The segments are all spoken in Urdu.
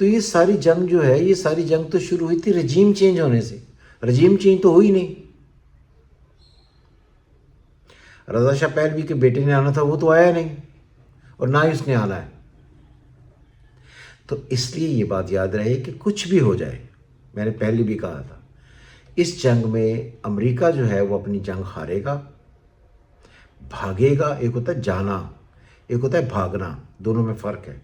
تو یہ ساری جنگ جو ہے، یہ ساری جنگ تو شروع ہوئی تھی رجیم چینج ہونے سے. رجیم چینج تو ہوئی نہیں. رضا شاہ پہلوی کے بیٹے نے آنا تھا، وہ تو آیا نہیں، اور نہ ہی اس نے آنا ہے. تو اس لیے یہ بات یاد رہے کہ کچھ بھی ہو جائے، میں نے پہلے بھی کہا تھا، اس جنگ میں امریکہ جو ہے وہ اپنی جنگ ہارے گا، بھاگے گا. ایک ہوتا ہے جانا، ایک ہوتا ہے بھاگنا، دونوں میں فرق ہے.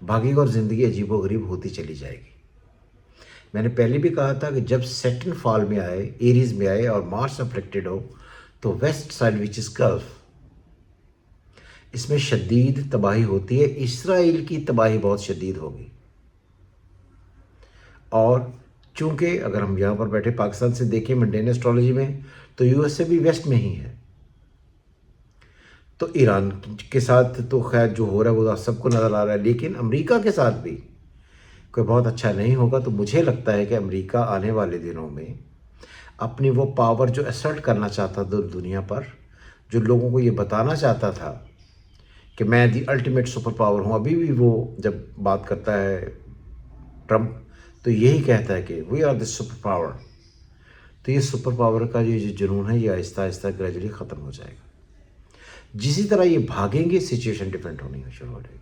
بھاگے گا اور زندگی عجیب و غریب ہوتی چلی جائے گی. میں نے پہلے بھی کہا تھا کہ جب سیٹرن فال میں آئے، ایریز میں آئے اور مارس افلیکٹڈ ہو، تو west side which is Gulf, اس میں شدید تباہی ہوتی ہے. اسرائیل کی تباہی بہت شدید ہوگی. اور چونکہ اگر ہم یہاں پر بیٹھے پاکستان سے دیکھیں منڈین اسٹرالوجی میں، تو یو ایس اے بھی ویسٹ میں ہی ہے. تو ایران کے ساتھ تو خیر جو ہو رہا ہے وہ سب کو نظر آ رہا ہے، لیکن امریکہ کے ساتھ بھی کوئی بہت اچھا نہیں ہوگا. تو مجھے لگتا ہے کہ امریکہ آنے والے دنوں میں اپنی وہ پاور جو اسرٹ کرنا چاہتا تھا دنیا پر، جو لوگوں کو یہ بتانا چاہتا تھا کہ میں دی الٹیمیٹ سپر پاور ہوں. ابھی بھی وہ جب بات کرتا ہے ٹرمپ تو یہی کہتا ہے کہ we are the super power. تو یہ سپر پاور کا یہ جو جنون ہے یہ آہستہ آہستہ گریجولی ختم ہو جائے گا. جسی طرح یہ بھاگیں گے سچویشن ڈیفرنٹ ہونی شروع ہو جائے گی.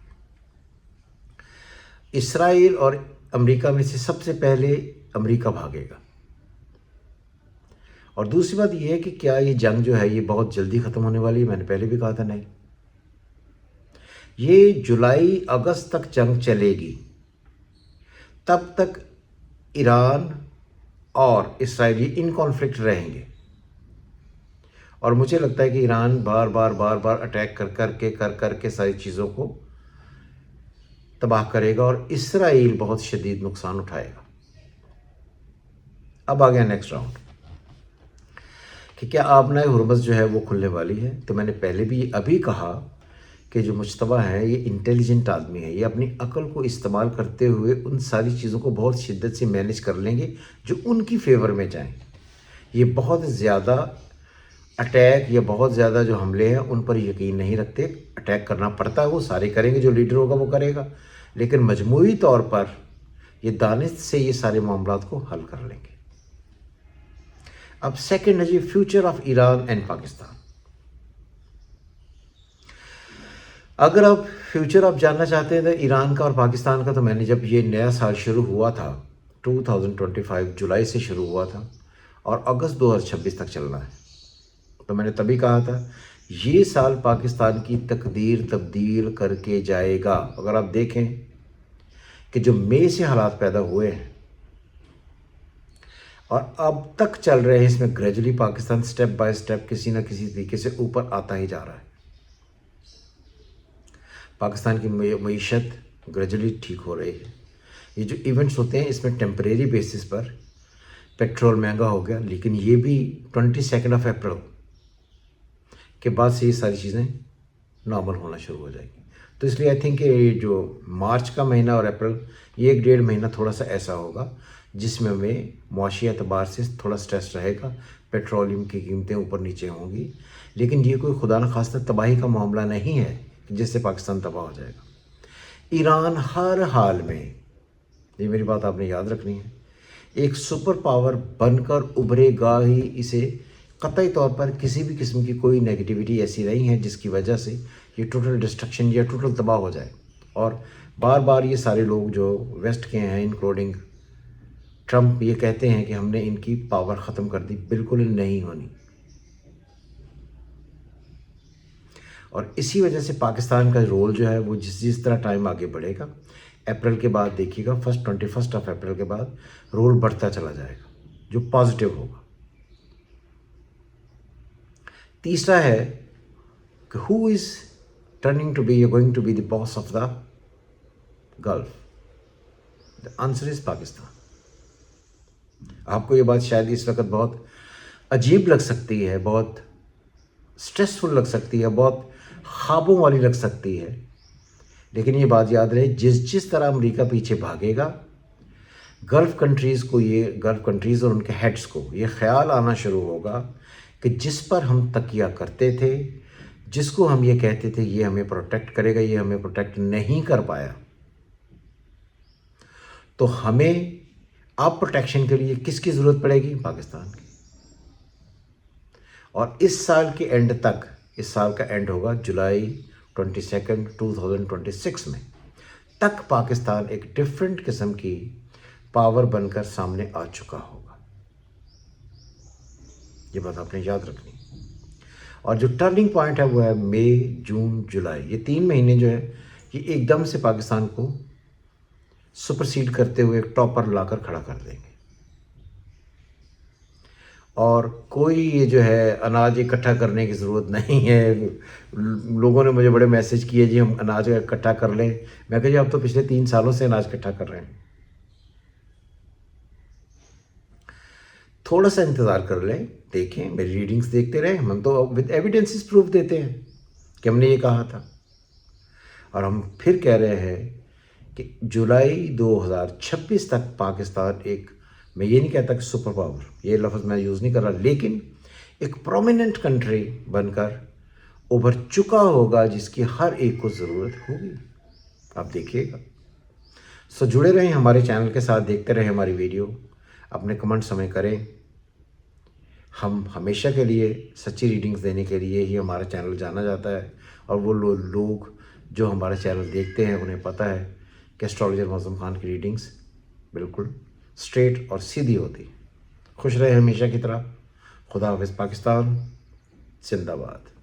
اسرائیل اور امریکہ میں سے سب سے پہلے امریکہ بھاگے گا. اور دوسری بات یہ ہے کہ کیا یہ جنگ جو ہے یہ بہت جلدی ختم ہونے والی ہے؟ میں نے پہلے بھی کہا تھا نہیں. یہ جولائی اگست تک جنگ چلے گی. تب تک ایران اور اسرائیلی ان کانفلکٹ رہیں گے. اور مجھے لگتا ہے کہ ایران بار بار اٹیک کر کے ساری چیزوں کو تباہ کرے گا اور اسرائیل بہت شدید نقصان اٹھائے گا. اب آ گیا نیکسٹ راؤنڈ کہ کیا آبنائے ہرمز جو ہے وہ کھلنے والی ہے. تو میں نے پہلے بھی ابھی کہا کہ جو مجتبیٰ ہے یہ انٹیلیجنٹ آدمی ہے، یہ اپنی عقل کو استعمال کرتے ہوئے ان ساری چیزوں کو بہت شدت سے مینیج کر لیں گے جو ان کی فیور میں جائیں. یہ بہت زیادہ اٹیک یا بہت زیادہ جو حملے ہیں ان پر یقین نہیں رکھتے. اٹیک کرنا پڑتا ہے وہ سارے کریں گے، جو لیڈر ہوگا وہ کرے گا، لیکن مجموعی طور پر یہ دانش سے یہ سارے معاملات کو حل کر لیں گے. اب سیکنڈ ہے جی future of Iran and Pakistan. اگر آپ فیوچر آپ جاننا چاہتے ہیں تو ایران کا اور پاکستان کا، تو میں نے جب یہ نیا سال شروع ہوا تھا 2025 جولائی سے شروع ہوا تھا اور اگست 2026 تک چلنا ہے، تو میں نے تبھی کہا تھا یہ سال پاکستان کی تقدیر تبدیل کر کے جائے گا. اگر آپ دیکھیں کہ جو مئی سے حالات پیدا ہوئے ہیں اور اب تک چل رہے ہیں، اس میں gradually Pakistan step by step کسی نہ کسی طریقے سے اوپر آتا ہی جا رہا ہے. پاکستان کی معیشت گریجولی ٹھیک ہو رہی ہے. یہ جو ایونٹس ہوتے ہیں اس میں ٹیمپریری بیسس پر پیٹرول مہنگا ہو گیا، لیکن یہ بھی 22 اپریل کے بعد سے یہ ساری چیزیں نارمل ہونا شروع ہو جائے گی. تو اس لیے آئی تھنک کہ یہ جو مارچ کا مہینہ اور اپریل، یہ 1-1.5 مہینہ تھوڑا سا ایسا ہوگا جس میں ہمیں معاشی اعتبار سے تھوڑا سٹریس رہے گا. پیٹرولیم کی قیمتیں اوپر نیچے ہوں گی، لیکن یہ کوئی خدا نخواستہ تباہی کا معاملہ نہیں ہے جس سے پاکستان تباہ ہو جائے گا. ایران ہر حال میں، یہ میری بات آپ نے یاد رکھنی ہے، ایک سپر پاور بن کر ابھرے گا ہی. اسے قطعی طور پر کسی بھی قسم کی کوئی نیگیٹیوٹی ایسی نہیں ہے جس کی وجہ سے یہ ٹوٹل ڈسٹرکشن یا ٹوٹل تباہ ہو جائے. اور بار بار یہ سارے لوگ جو ویسٹ کے ہیں انکلوڈنگ ٹرمپ یہ کہتے ہیں کہ ہم نے ان کی پاور ختم کر دی. بالکل نہیں ہونی. اور اسی وجہ سے پاکستان کا رول جو ہے وہ جس طرح ٹائم آگے بڑھے گا، اپریل کے بعد دیکھیے گا 21 اپریل کے بعد رول بڑھتا چلا جائے گا جو پازیٹیو ہوگا. تیسرا ہے کہ who is turning to be going to be the boss of the Gulf. The answer is Pakistan. آپ کو یہ بات شاید اس وقت بہت عجیب لگ سکتی ہے، بہت سٹریسفل لگ سکتی ہے، بہت خوابوں والی لگ سکتی ہے، لیکن یہ بات یاد رہے جس طرح امریکہ پیچھے بھاگے گا، گلف کنٹریز اور ان کے ہیڈز کو یہ خیال آنا شروع ہوگا کہ جس پر ہم تکیہ کرتے تھے، جس کو ہم یہ کہتے تھے یہ ہمیں پروٹیکٹ کرے گا، یہ ہمیں پروٹیکٹ نہیں کر پایا. تو ہمیں آپ پروٹیکشن کے لیے کس کی ضرورت پڑے گی؟ پاکستان کی. اور اس سال کے اینڈ تک، اس سال کا اینڈ ہوگا جولائی 22 2026 میں تک، پاکستان ایک ڈفرینٹ قسم کی پاور بن کر سامنے آ چکا ہوگا. یہ بات آپ نے یاد رکھنی. اور جو ٹرننگ پوائنٹ ہے وہ ہے مئی، جون، جولائی. یہ 3 مہینے جو ہے یہ ایک دم سے پاکستان کو سپرسیڈ کرتے ہوئے ایک ٹاپر لا کر کھڑا کر دیں گے. اور کوئی یہ جو ہے اناج اکٹھا کرنے کی ضرورت نہیں ہے. لوگوں نے مجھے بڑے میسج کیے جی ہم اناج اکٹھا کر لیں. میں کہا جی آپ تو پچھلے 3 سالوں سے اناج اکٹھا کر رہے ہیں. تھوڑا سا انتظار کر لیں، دیکھیں، میری ریڈنگز دیکھتے رہیں. ہم تو ود ایویڈنسز پروف دیتے ہیں کہ ہم نے یہ کہا تھا. اور ہم پھر کہہ رہے ہیں کہ جولائی 2026 تک پاکستان ایک، میں یہ نہیں کہتا کہ سپر پاور، یہ لفظ میں یوز نہیں کر رہا، لیکن ایک پرومیننٹ کنٹری بن کر ابھر چکا ہوگا جس کی ہر ایک کو ضرورت ہوگی. آپ دیکھیے گا. سو جڑے رہیں ہمارے چینل کے ساتھ، دیکھتے رہیں ہماری ویڈیو، اپنے کمنٹس ہمیں کریں. ہم ہمیشہ کے لیے سچی ریڈنگز دینے کے لیے ہی ہمارا چینل جانا جاتا ہے. اور وہ لوگ جو ہمارا چینل دیکھتے ہیں انہیں پتہ ہے کہ اسٹرالوجر معظم خان کی ریڈنگز بالکل اسٹریٹ اور سیدھی ہوتی. خوش رہے ہمیشہ کی طرح. خدا حافظ. پاکستان زندہ باد.